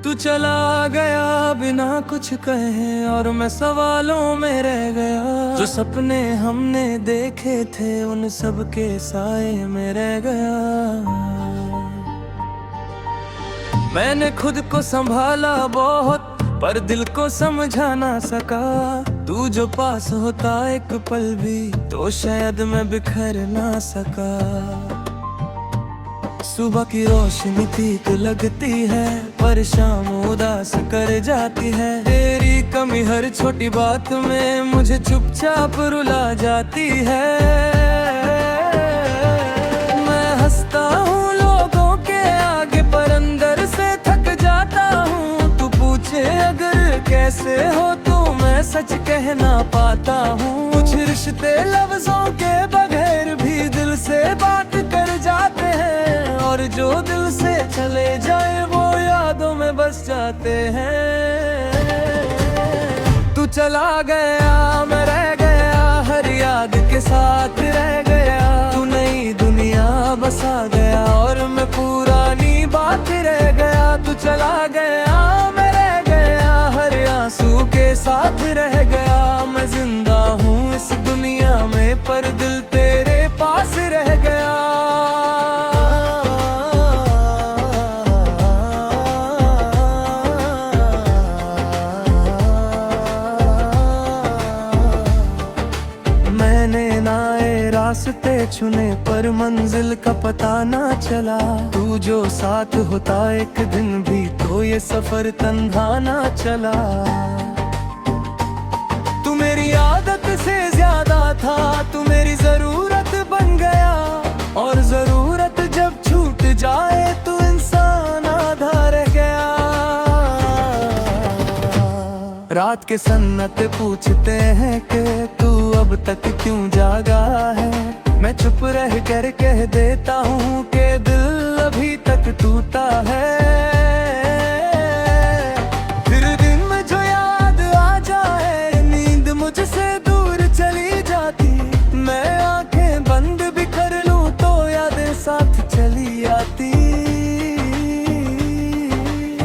तू चला गया बिना कुछ कहे और मैं सवालों में रह गया। जो सपने हमने देखे थे उन सब के साए में रह गया। मैंने खुद को संभाला बहुत पर दिल को समझा ना सका। तू जो पास होता एक पल भी तो शायद मैं बिखर ना सका। सुबह की रोशनी ठीक लगती है पर शाम उदास कर जाती है। तेरी कमी हर छोटी बात में मुझे चुपचाप रुला जाती है। मैं हंसता हूँ लोगों के आगे पर अंदर से थक जाता हूँ। तू पूछे अगर कैसे हो तो मैं सच कह ना पाता हूँ। कुछ रिश्ते लफ्जों के बगैर भी दिल से बात कर जाते हैं और जो दिल से चले जाए वो यादों में बस जाते हैं। तू चला गया मैं रह गया हर याद के साथ रह गया। तू नई दुनिया बसा गया और मैं पुरानी बात रह गया। तू चला गया मैं रह गया हर आंसू के साथ रह गया। मैं जिंदा हूँ इस दुनिया में पर दिल तेरे पास रह गया। रास्ते चुने पर मंजिल का पता ना चला। तू जो साथ होता एक दिन भी तो ये सफर तन्हा ना चला। तू मेरी आदत से ज्यादा था, तू मेरी जरूरत बन गया। और जरूरत जब छूट जाए तो इंसान आधा रह गया। रात के सन्नाटे पूछते हैं कि तू अब तक क्यों जागा है। मैं चुप रह कर कह देता हूँ कि दिल अभी तक टूटा है। फिर दिन में जो याद आ जाए नींद मुझसे दूर चली जाती। मैं आंखें बंद भी कर लूँ तो यादें साथ चली आती।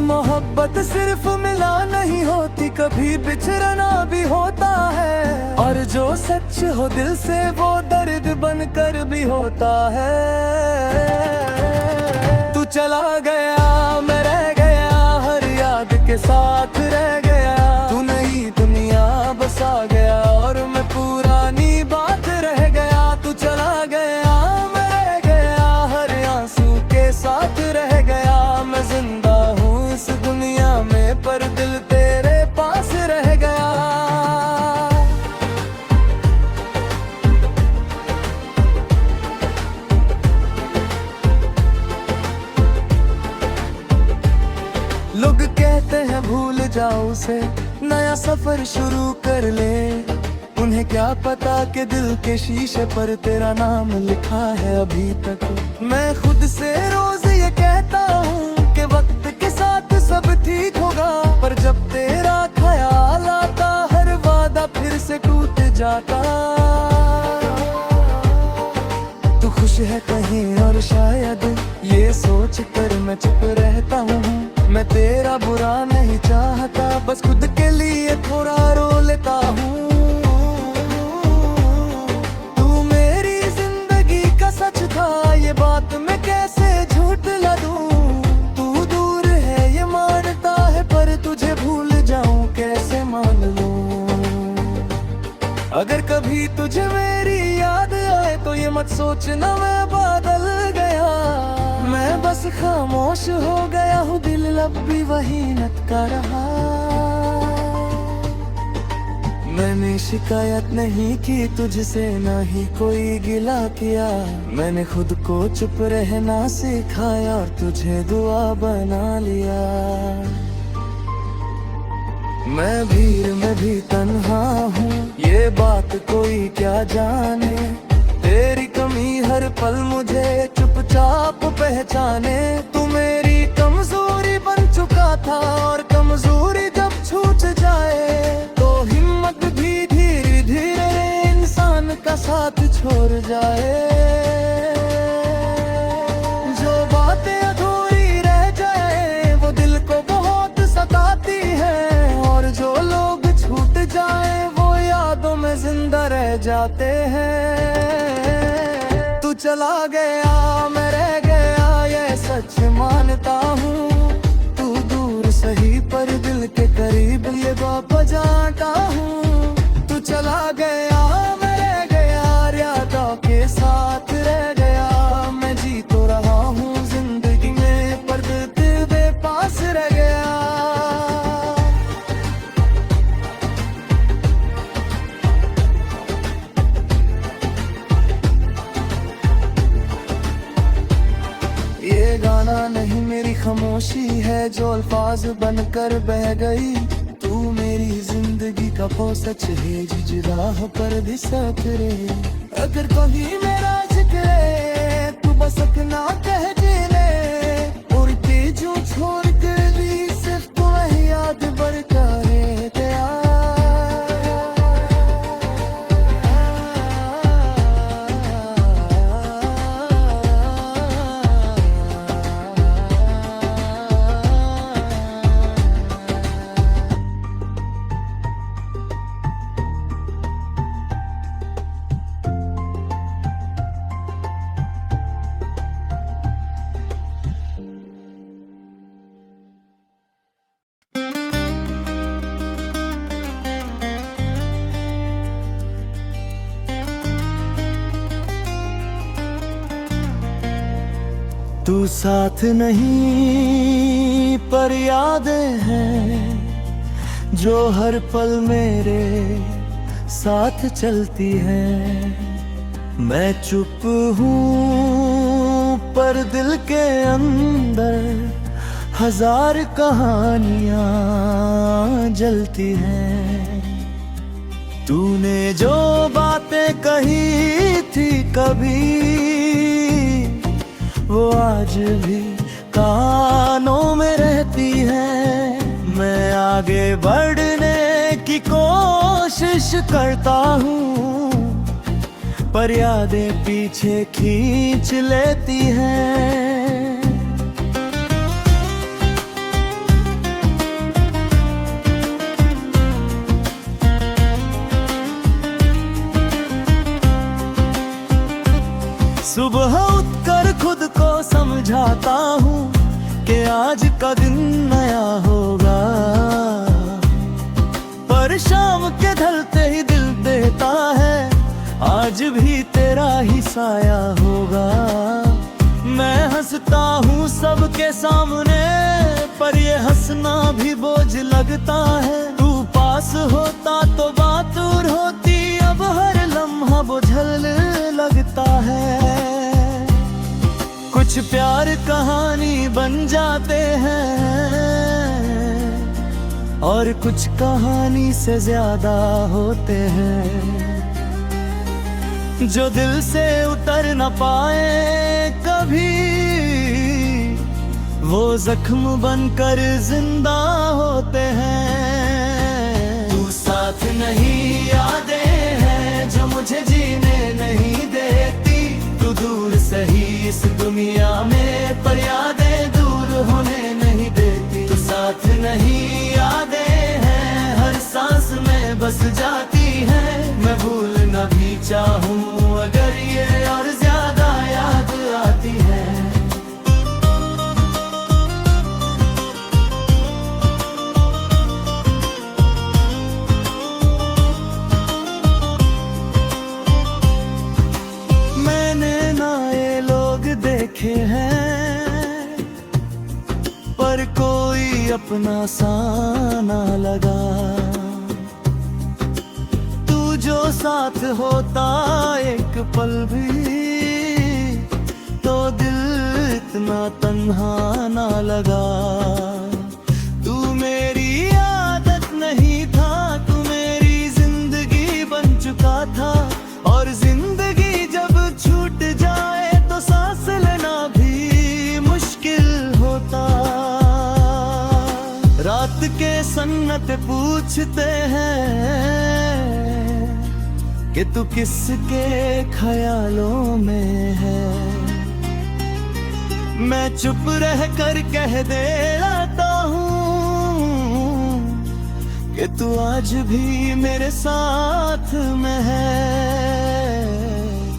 मोहब्बत सिर्फ मिला नहीं होती, कभी बिछड़ना भी होता है। और जो सच हो दिल से वो दर्द बनकर भी होता है। तू चला गया मैं रह गया हर याद के साथ रह गया। तू नई दुनिया बसा गया और मैं पुरानी बात रह गया। तू चला गया मैं रह गया हर आंसू के साथ रह गया। मैं जिंदा हूँ इस दुनिया में पर दिल तेरे पास रह गया। लोग कहते हैं भूल जाओ उसे, नया सफर शुरू कर ले। उन्हें क्या पता कि दिल के शीशे पर तेरा नाम लिखा है अभी तक। मैं खुद से रोज ये कहता हूँ कि वक्त के साथ सब ठीक होगा। पर जब तेरा ख्याल आता हर वादा फिर से टूट जाता। तू खुश है कहीं और शायद ये सोच कर मैं चुप रहता हूँ। मैं तेरा बुरा नहीं चाहता, बस खुद के लिए थोड़ा रो लेता हूँ। तू मेरी जिंदगी का सच था ये बात मैं कैसे झूठ ला दूँ। तू दूर है ये मानता है पर तुझे भूल जाऊं कैसे मान लूं। अगर कभी तुझे मेरी याद आए तो ये मत सोचना मैं बदल गया। मैं बस खामोश हो गया हूँ, दिल लब भी वही लटका रहा। मैंने शिकायत नहीं की तुझसे ना ही कोई गिला किया। मैंने खुद को चुप रहना सिखाया और तुझे दुआ बना लिया। मैं भीड़ में भी तन्हा हूँ ये बात कोई क्या जाने। तेरी कमी हर पल मुझे चुपचाप पहचाने। तू मेरी कमजोरी बन चुका था और कमजोरी जब छूट जाए तो हिम्मत भी धीरे धीरे इंसान का साथ छोड़ जाए। जो बातें अधूरी रह जाए वो दिल को बहुत जाते हैं। तू चला गया मैं रह गया ये सच मानता हूँ। तू दूर सही पर दिल के करीब ये बजाता हूँ। तू चला गया मैं रह गया यादों के साथ रह गया। मैं जी तो रहा हूँ जिंदगी में पर दिल बेपास रह गया। ये गाना नहीं मेरी खामोशी है जो अल्फाज बनकर बह गई। तू मेरी जिंदगी का वो सच है जिस राह पर दिसक रे। अगर कभी मेरा जिक्र तू बस अपना कह ले और तेजू छोड़ कर भी सिर्फ तुम्हें याद बढ़ता रहता। तू साथ नहीं पर यादें हैं जो हर पल मेरे साथ चलती हैं। मैं चुप हूँ पर दिल के अंदर हजार कहानियाँ जलती हैं। तूने जो बातें कही थी कभी वो आज भी कानों में रहती है। मैं आगे बढ़ने की कोशिश करता हूँ पर यादें पीछे खींच लेती हैं। सुबह उठकर खुद को समझाता हूँ कि आज का दिन नया होगा। पर शाम के ढलते ही दिल देता है आज भी तेरा ही साया होगा। मैं हंसता हूँ सबके सामने पर ये हंसना भी बोझ लगता है। तू पास होता तो बात दूर होती अब हर लम्हा बोझल लगता है। कुछ प्यार कहानी बन जाते हैं और कुछ कहानी से ज्यादा होते हैं। जो दिल से उतर न पाए कभी वो जख्म बनकर जिंदा होते हैं। तू साथ नहीं यादें हैं जो मुझे जीने नहीं देती। तू दूर सही इस दुनिया में पर यादें दूर होने नहीं देती। तू साथ नहीं यादें हैं हर सांस में बस जाती है। मैं भूलना भी चाहूँ अगर ये और ज्यादा याद आती है। देखे हैं पर कोई अपना सा ना लगा। तू जो साथ होता एक पल भी तो दिल इतना तन्हा ना लगा। तू मेरी आदत नहीं था तू मेरी जिंदगी बन चुका था। और जिंदगी जब छूट जाए तो सांस लेना भी मुश्किल होता। रात के सन्नत पूछते हैं कि तू किसके ख्यालों में है। मैं चुप रह कर कह देता हूँ कि तू आज भी मेरे साथ में है।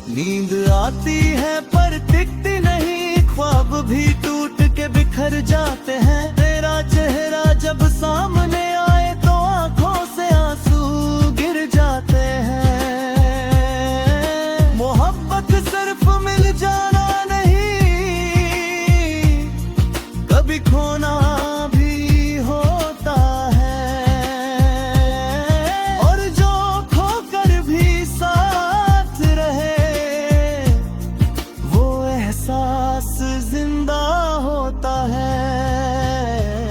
नींद आती है पर टिकती नहीं, ख्वाब भी टूट के बिखर जाते हैं। तेरा चेहरा जब सामने आए तो आंखों से आंसू गिर जाते हैं। मोहब्बत सिर्फ मिल जाना नहीं, कभी खोना भी होता है। और जो खोकर भी साथ रहे, वो एहसास जिंदा होता है।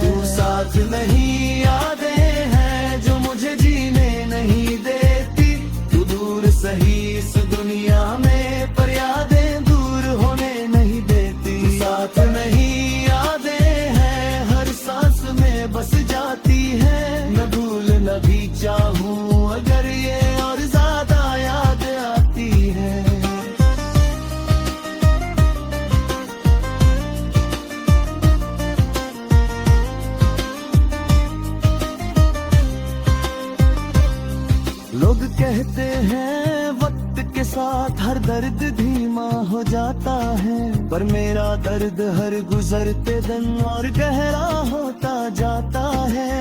तू साथ नहीं, यादें हैं जो मुझे जीने नहीं देती। तू दूर सही इस दुनिया में, पर यादें दूर होने नहीं देती। साथ नहीं, यादें हैं हर सांस में बस जाती है। मैं भूल न भी चाहूं अगर ये और ज्यादा याद आती है। लोग कहते हैं वक्त के साथ हर दर्द धीमा हो जाता है, पर मेरा दर्द हर गुजरते दिन और गहरा होता जाता है।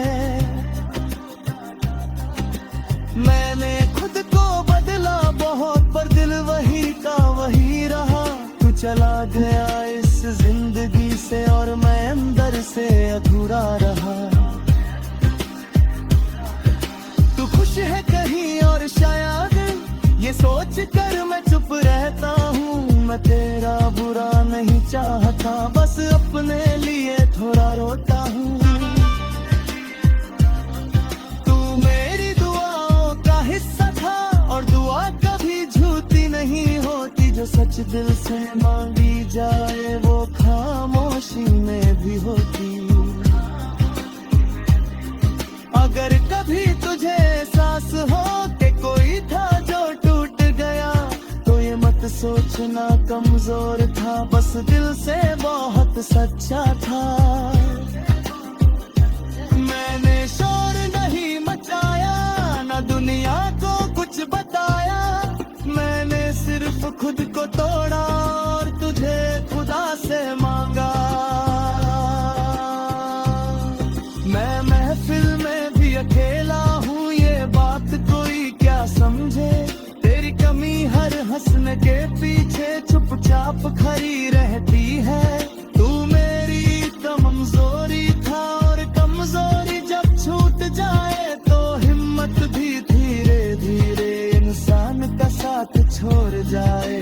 मैंने खुद को बदला बहुत, पर दिल वही का वही रहा। तू चला गया इस जिंदगी से और मैं अंदर से अधूरा रहा। तू खुश है कहीं और शायद ये सोच कर मैं चुप रहता हूँ। मैं तेरा बुरा नहीं चाहता, बस अपने लिए थोड़ा रोता हूँ। तू मेरी दुआओं का हिस्सा था, और दुआ कभी झूठी नहीं होती। जो सच दिल से मांगी जाए वो खामोशी में भी होती। अगर कभी तुझे एहसास हो कि कोई था जो टूट गया, तो ये मत सोचना कमजोर था, बस दिल से बहुत सच्चा था। मैंने शोर नहीं मचाया, ना दुनिया को कुछ बताया। मैंने सिर्फ खुद को तोड़ा और तुझे खुदा से मांगा। मैं महफिल में भी अकेला हूँ, ये बात कोई क्या समझे। तेरी कमी हर हंसने के पीछे चुपचाप खड़ी रहती है। तू मेरी कमजोरी था, और कमजोरी जब छूट जाए तो हिम्मत भी धीरे धीरे इंसान का साथ छोड़ जाए।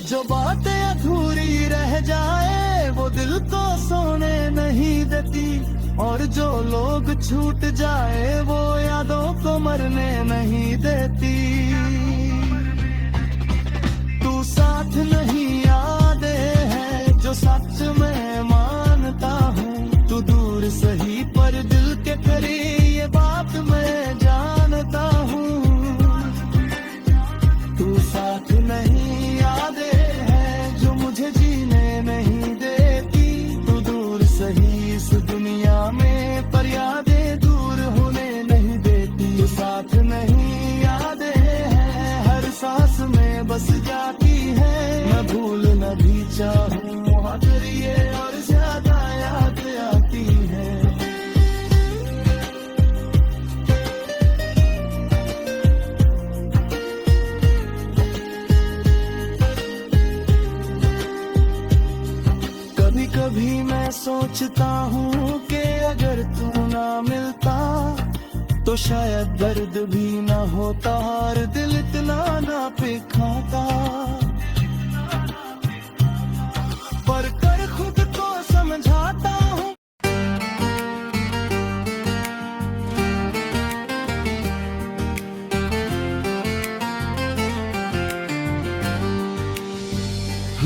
जो बातें अधूरी रह जाए वो दिल को सोने नहीं देती, और जो लोग छूट जाए वो यादों को मरने नहीं देती। तू साथ नहीं, यादें हैं जो सच में मानता हूँ। तू दूर सही पर दिल के करीब, ये बात मैं जानता हूँ। तू साथ नहीं, यादें हैं जो मुझे जीने नहीं देती। तू दूर सही इस दुनिया में, पर यादें दूर होने नहीं देती। तू साथ नहीं, यादें हैं हर सांस में बस जाती है। मैं भूल न भी चाहूं अगर ये और ज्यादा याद आती है। कभी कभी मैं सोचता हूँ कि अगर तू ना मिलता तो शायद दर्द भी ना होता, और दिल इतना ना पिघलता। पर कर खुद को समझाता हूँ।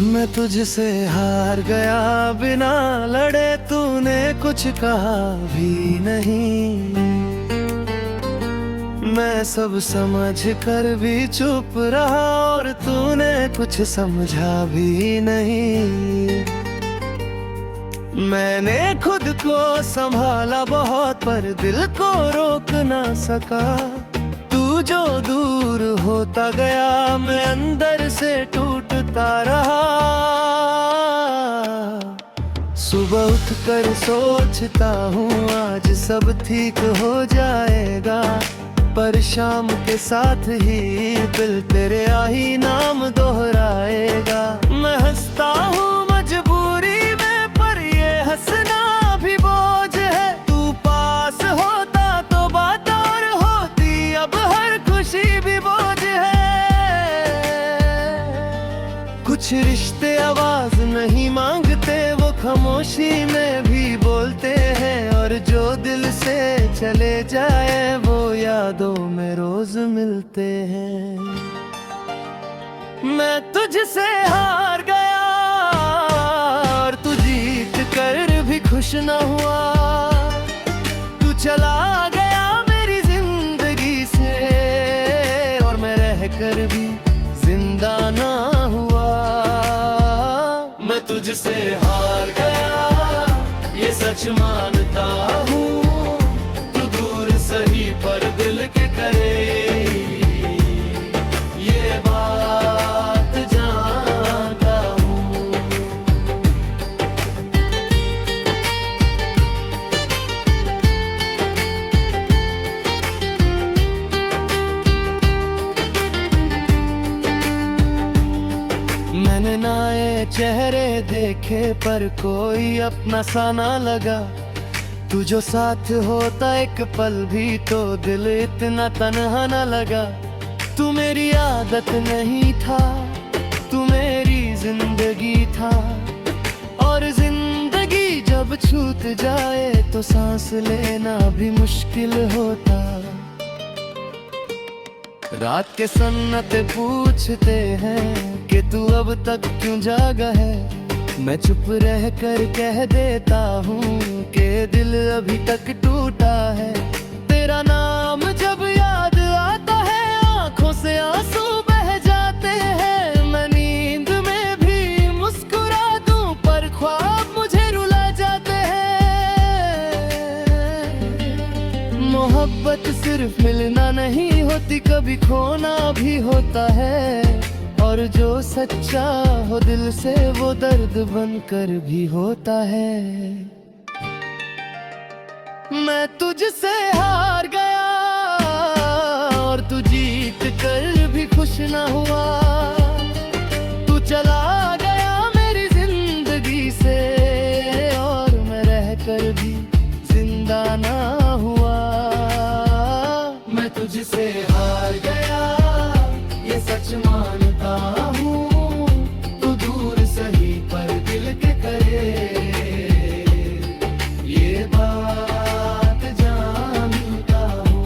मैं तुझसे हार गया बिना लड़े, तूने कुछ कहा भी नहीं। मैं सब समझ कर भी चुप रहा और तूने कुछ समझा भी नहीं। मैंने खुद को संभाला बहुत पर दिल को रोक ना सका। तू जो दूर होता गया मैं अंदर से टूटता रहा। सुबह उठकर सोचता हूँ आज सब ठीक हो जाएगा, पर शाम के साथ ही दिल तेरे आही नाम दोहराएगा। मैं हंसता हूँ मजबूरी में पर ये हंसना भी बोझ है। तू पास होता तो बात और होती, अब हर खुशी भी बोझ है। कुछ रिश्ते आवाज नहीं मांगते, वो खामोशी में भी बोलते हैं, और जो दिल से चले जाए वो यादों में रोज मिलते हैं। मैं तुझसे हार गया और तू जीत कर भी खुश न हुआ। तू चला गया मेरी जिंदगी से और मैं रह कर भी जिंदा ना हुआ। मैं तुझसे हार गया ये सच मानता हूँ, तू दूर सही पर दिल के करे ये बात जानता हूँ। मैंने नए चेहरे देखे पर कोई अपना सा ना लगा। तू जो साथ होता एक पल भी तो दिल इतना तन्हा न लगा। तू मेरी आदत नहीं था, तू मेरी जिंदगी था, और जिंदगी जब छूट जाए तो सांस लेना भी मुश्किल होता। रात के सन्नाटे पूछते हैं कि तू अब तक क्यों जागा है। मैं चुप रह कर कह देता हूँ कि दिल अभी तक टूटा है। तेरा नाम जब याद आता है आंखों से आंसू बह जाते हैं। मैं नींद में भी मुस्कुरा दूं पर ख्वाब मुझे रुला जाते हैं। मोहब्बत सिर्फ मिलना नहीं होती, कभी खोना भी होता है, और जो सच्चा हो दिल से वो दर्द बनकर भी होता है। मैं तुझसे हार गया और तू जीत कर भी खुश न हुआ। तू चला गया मेरी जिंदगी से और मैं रह कर भी जिंदा ना हुआ। मैं तुझसे हार गया ये सच मानता हूँ, तू दूर सही पर दिल के करे ये बात जानता हूँ।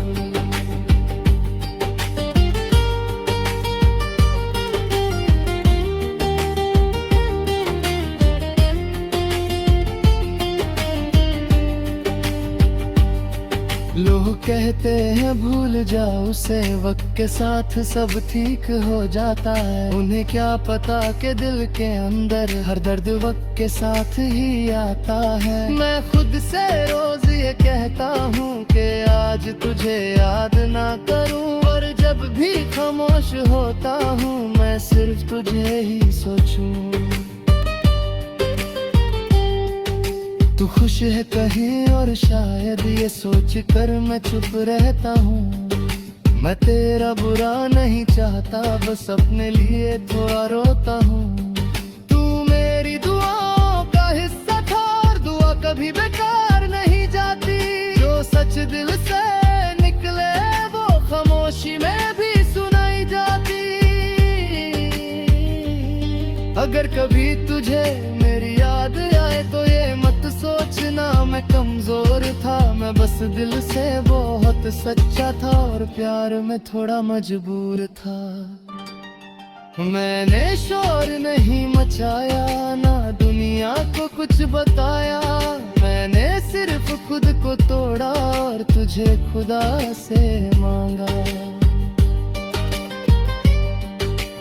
लोग कहते हैं भूल जाओ उसे, वक्त के साथ सब ठीक हो जाता है। उन्हें क्या पता कि दिल के अंदर हर दर्द वक्त के साथ ही आता है। मैं खुद से रोज ये कहता हूँ कि आज तुझे याद ना करूँ, और जब भी खामोश होता हूँ मैं सिर्फ तुझे ही सोचूं। तू खुश है कहीं और शायद ये सोच कर मैं चुप रहता हूँ। मैं तेरा बुरा नहीं चाहता, बस अपने लिए थोड़ा रोता हूँ। तू मेरी दुआओं का हिस्सा था और दुआ कभी बेकार नहीं जाती। जो सच दिल से निकले वो खामोशी में भी सुनाई जाती। अगर कभी तुझे मेरी याद आए तो ये मत सोचना मैं कमजोर था। मैं बस दिल से बहुत सच्चा था और प्यार में थोड़ा मजबूर था। मैंने शोर नहीं मचाया ना दुनिया को कुछ बताया। मैंने सिर्फ खुद को तोड़ा और तुझे खुदा से मांगा।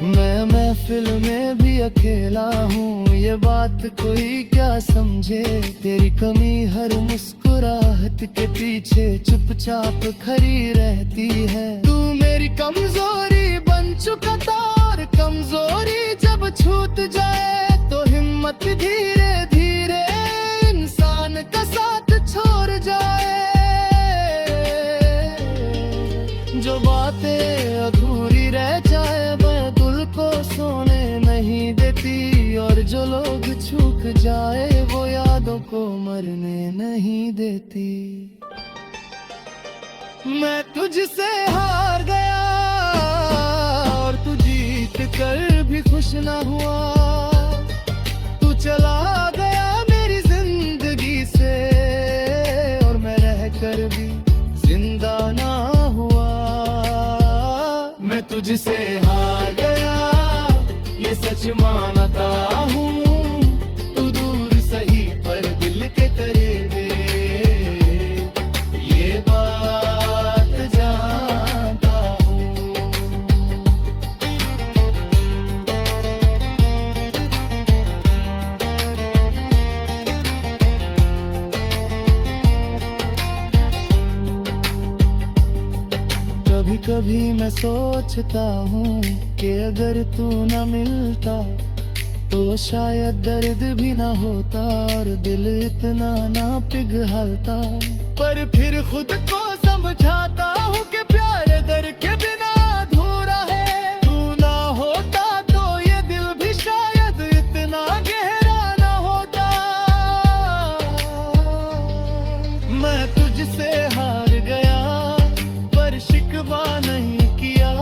मैं महफिल में भी अकेला हूँ, ये बात कोई क्या समझे। तेरी कमी हर मुस्कुराहट के पीछे चुपचाप खड़ी रहती है। तू मेरी कमजोरी बन चुका था, और कमजोरी जब छूट जाए तो हिम्मत धीरे धीरे इंसान का साथ छोड़ जाए। जो बातें अधूरी रह जाए वह दिल को सोने नहीं देती, और जो लोग चूक जाए वो यादों को मरने नहीं देती। मैं तुझसे हार गया और तू जीत कर भी खुश ना हुआ। तू चला गया मेरी जिंदगी से, और मैं रह कर भी जिंदा ना हुआ। मैं तुझसे हार गया ये सच मानता हूँ, तू दूर सही पर दिल के करीब ये बात जानता हूँ। कभी कभी मैं सोचता हूँ कि अगर तू न मिलता तो शायद दर्द भी ना होता, और दिल इतना ना पिघलता। पर फिर खुद को समझाता हूँ कि प्यार दर्द के बिना अधूरा है। तू ना होता तो ये दिल भी शायद इतना गहरा ना होता। मैं तुझसे हार गया पर शिकवा नहीं किया।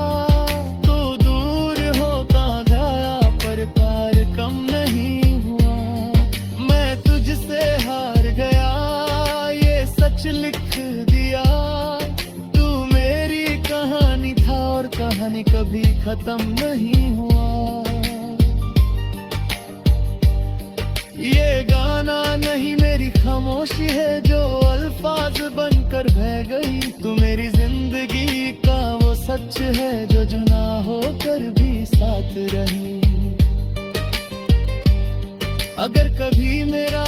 तो दूर होता गया पर प्यार कम नहीं हुआ। मैं तुझसे हार गया ये सच लिख दिया। तू मेरी कहानी था और कहानी कभी खत्म नहीं हुआ। ये गाना नहीं मेरी खामोशी है जो अल्फाज बनकर बह गई। तू मेरी जिंदगी का वो सच है जो जुदा होकर भी साथ रही। अगर कभी मेरा